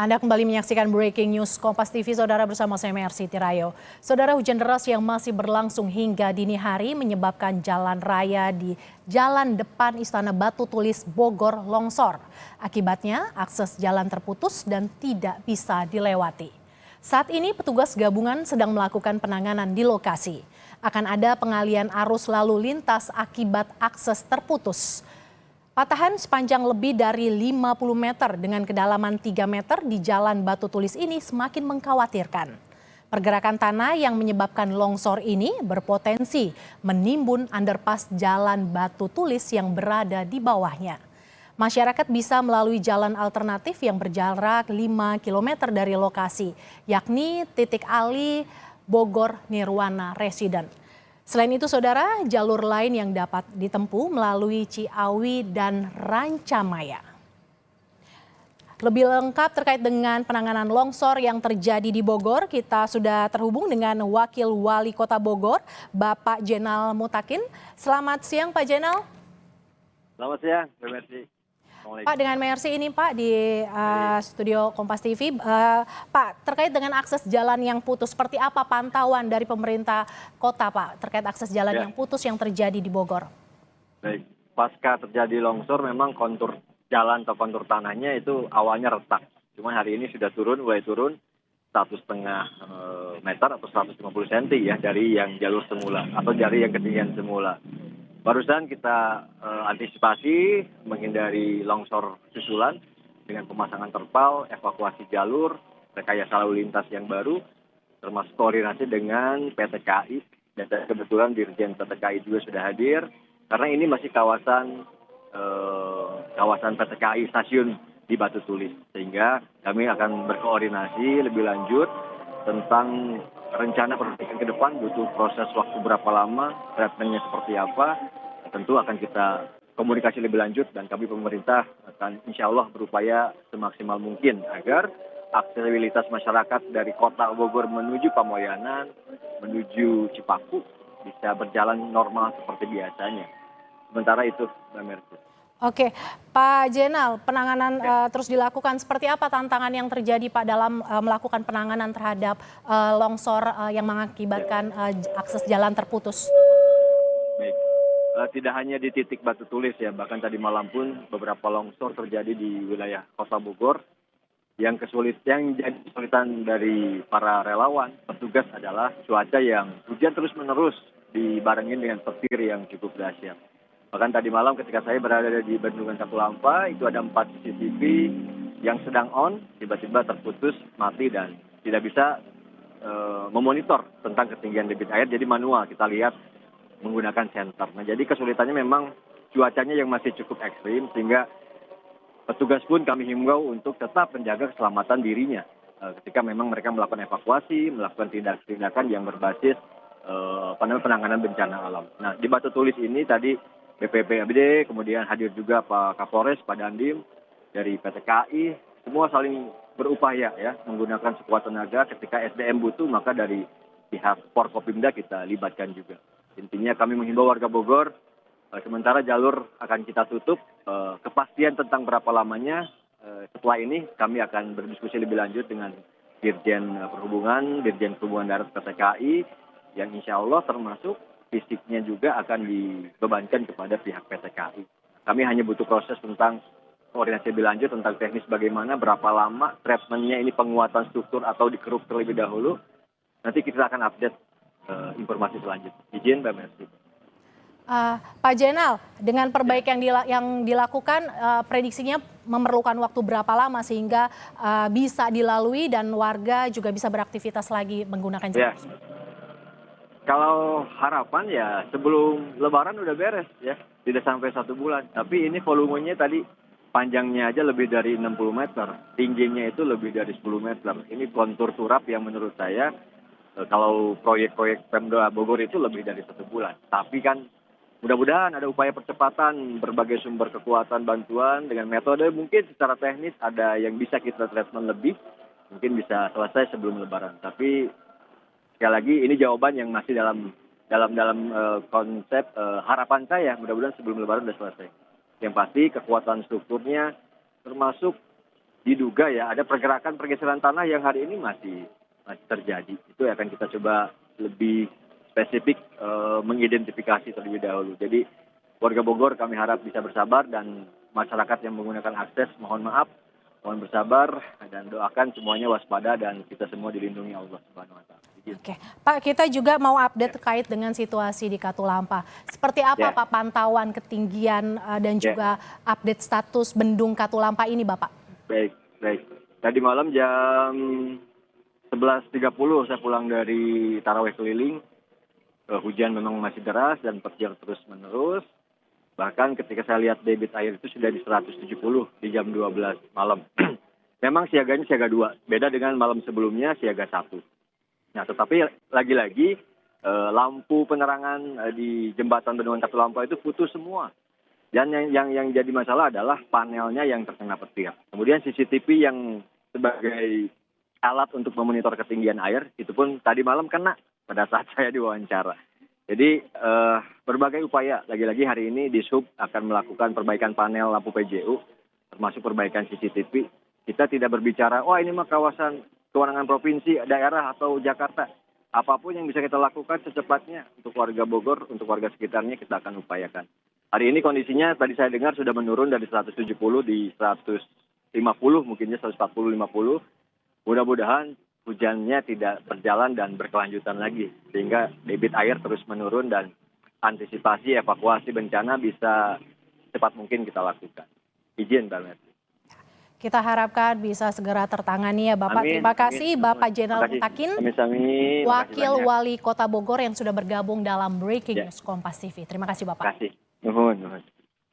Anda kembali menyaksikan Breaking News Kompas TV, Saudara, bersama saya Mercy Tirayo. Saudara, hujan deras yang masih berlangsung hingga dini hari menyebabkan jalan raya di jalan depan Istana Batu Tulis Bogor longsor. Akibatnya akses jalan terputus dan tidak bisa dilewati. Saat ini petugas gabungan sedang melakukan penanganan di lokasi. Akan ada pengalian arus lalu lintas akibat akses terputus. Patahan sepanjang lebih dari 50 meter dengan kedalaman 3 meter di Jalan Batu Tulis ini semakin mengkhawatirkan. Pergerakan tanah yang menyebabkan longsor ini berpotensi menimbun underpass Jalan Batu Tulis yang berada di bawahnya. Masyarakat bisa melalui jalan alternatif yang berjarak 5 km dari lokasi, yakni titik Ali Bogor Nirwana Residen. Selain itu, Saudara, jalur lain yang dapat ditempuh melalui Ciawi dan Rancamaya. Lebih lengkap terkait dengan penanganan longsor yang terjadi di Bogor, kita sudah terhubung dengan Wakil Wali Kota Bogor, Bapak Jenal Mutakin. Selamat siang, Pak Jenal. Selamat siang, Mbak Mercy. Pak, dengan Mercy ini Pak di studio Kompas TV. Pak, terkait dengan akses jalan yang putus, seperti apa pantauan dari pemerintah kota Pak terkait akses jalan yang putus yang terjadi di Bogor? Baik, pasca terjadi longsor memang kontur jalan atau kontur tanahnya itu awalnya retak. Cuma hari ini sudah mulai turun 1,5 meter atau 150 cm ya dari yang jalur semula atau dari yang ketinggian semula. Barusan kita antisipasi menghindari longsor susulan dengan pemasangan terpal, evakuasi jalur, rekayasa lalu lintas yang baru, termasuk koordinasi dengan PT KAI. Dan kebetulan Dirjen PT KAI juga sudah hadir, karena ini masih kawasan PT KAI stasiun di Batu Tulis. Sehingga kami akan berkoordinasi lebih lanjut tentang rencana perbaikan ke depan, butuh proses waktu berapa lama, treatmentnya seperti apa, tentu akan kita komunikasi lebih lanjut dan kami pemerintah akan insya Allah berupaya semaksimal mungkin agar aksesibilitas masyarakat dari kota Bogor menuju Pamoyanan, menuju Cipaku bisa berjalan normal seperti biasanya. Sementara itu, Mbak Mercy. Oke, Pak Jenal, penanganan terus dilakukan. Seperti apa tantangan yang terjadi Pak dalam melakukan penanganan terhadap longsor yang mengakibatkan akses jalan terputus? Baik, tidak hanya di titik Batu Tulis ya, bahkan tadi malam pun beberapa longsor terjadi di wilayah Kota Bogor. Yang jadi kesulitan dari para relawan, petugas adalah cuaca yang hujan terus-menerus dibarengin dengan petir yang cukup dahsyat. Bahkan tadi malam ketika saya berada di Bendungan Katulampa, itu ada 4 CCTV yang sedang on, tiba-tiba terputus, mati dan tidak bisa memonitor tentang ketinggian debit air, jadi manual kita lihat menggunakan senter. Nah, jadi kesulitannya memang cuacanya yang masih cukup ekstrim, sehingga petugas pun kami himbau untuk tetap menjaga keselamatan dirinya ketika memang mereka melakukan evakuasi, melakukan tindakan yang berbasis penanganan bencana alam. Nah, di Batu Tulis ini tadi BPBD, kemudian hadir juga Pak Kapolres, Pak Dandim, dari PT KAI, semua saling berupaya ya menggunakan sekuat tenaga. Ketika SDM butuh, maka dari pihak Forkopimda kita libatkan juga. Intinya kami menghimbau warga Bogor, sementara jalur akan kita tutup, kepastian tentang berapa lamanya, setelah ini kami akan berdiskusi lebih lanjut dengan Dirjen Perhubungan Darat PT KAI, yang insya Allah termasuk fisiknya juga akan dibebankan kepada pihak PT KAI. Kami hanya butuh proses tentang koordinasi lebih lanjut tentang teknis bagaimana, berapa lama treatmentnya ini penguatan struktur atau dikeruk terlebih dahulu. Nanti kita akan update informasi selanjutnya. Izin Mbak Mercy. Pak Jenal, dengan perbaikan yang dilakukan, prediksinya memerlukan waktu berapa lama sehingga bisa dilalui dan warga juga bisa beraktivitas lagi menggunakan jalan? Kalau harapan ya sebelum Lebaran udah beres ya, tidak sampai 1 bulan. Tapi ini volumenya tadi panjangnya aja lebih dari 60 meter, tingginya itu lebih dari 10 meter. Ini kontur turap yang menurut saya kalau proyek-proyek Pemda Bogor itu lebih dari 1 bulan. Tapi kan mudah-mudahan ada upaya percepatan berbagai sumber kekuatan bantuan dengan metode mungkin secara teknis ada yang bisa kita treatment lebih, mungkin bisa selesai sebelum Lebaran. Tapi sekali lagi ini jawaban yang masih dalam konsep harapan saya, mudah-mudahan sebelum Lebaran sudah selesai. Yang pasti kekuatan strukturnya termasuk diduga ya ada pergerakan pergeseran tanah yang hari ini masih terjadi. Itu akan kita coba lebih spesifik mengidentifikasi terlebih dahulu. Jadi warga Bogor kami harap bisa bersabar dan masyarakat yang menggunakan akses mohon maaf, mohon bersabar dan doakan semuanya waspada dan kita semua dilindungi Allah Subhanahu wa taala. Oke, Pak, kita juga mau update terkait dengan situasi di Katulampa. Seperti apa Pak pantauan ketinggian dan juga update status bendung Katulampa ini, Bapak? Baik, baik. Tadi malam jam 11.30 saya pulang dari tarawih keliling. Hujan memang masih deras dan petir terus menerus. Bahkan ketika saya lihat debit air itu sudah di 170 di jam 12 malam. Memang siaganya siaga 2, beda dengan malam sebelumnya siaga 1. Nah, tetapi lagi-lagi lampu penerangan di jembatan Bendungan Katulampa itu putus semua. Dan yang jadi masalah adalah panelnya yang terkena petir. Kemudian CCTV yang sebagai alat untuk memonitor ketinggian air itu pun tadi malam kena pada saat saya diwawancara. Jadi berbagai upaya, lagi-lagi hari ini Dishub akan melakukan perbaikan panel lampu PJU, termasuk perbaikan CCTV. Kita tidak berbicara, wah ini mah kawasan kewenangan provinsi, daerah, atau Jakarta. Apapun yang bisa kita lakukan secepatnya untuk warga Bogor, untuk warga sekitarnya kita akan upayakan. Hari ini kondisinya tadi saya dengar sudah menurun dari 170 di 150, mungkinnya 140-50. Mudah-mudahan hujannya tidak berjalan dan berkelanjutan lagi. Sehingga debit air terus menurun dan antisipasi evakuasi bencana bisa cepat mungkin kita lakukan. Izin, Mbak Mercy. Kita harapkan bisa segera tertangani ya Bapak. Amin, Terima kasih amin. Bapak Jenderal Mutakin, Wakil Wali Kota Bogor yang sudah bergabung dalam Breaking News Kompas TV. Terima kasih Bapak. Terima kasih. Nuhun.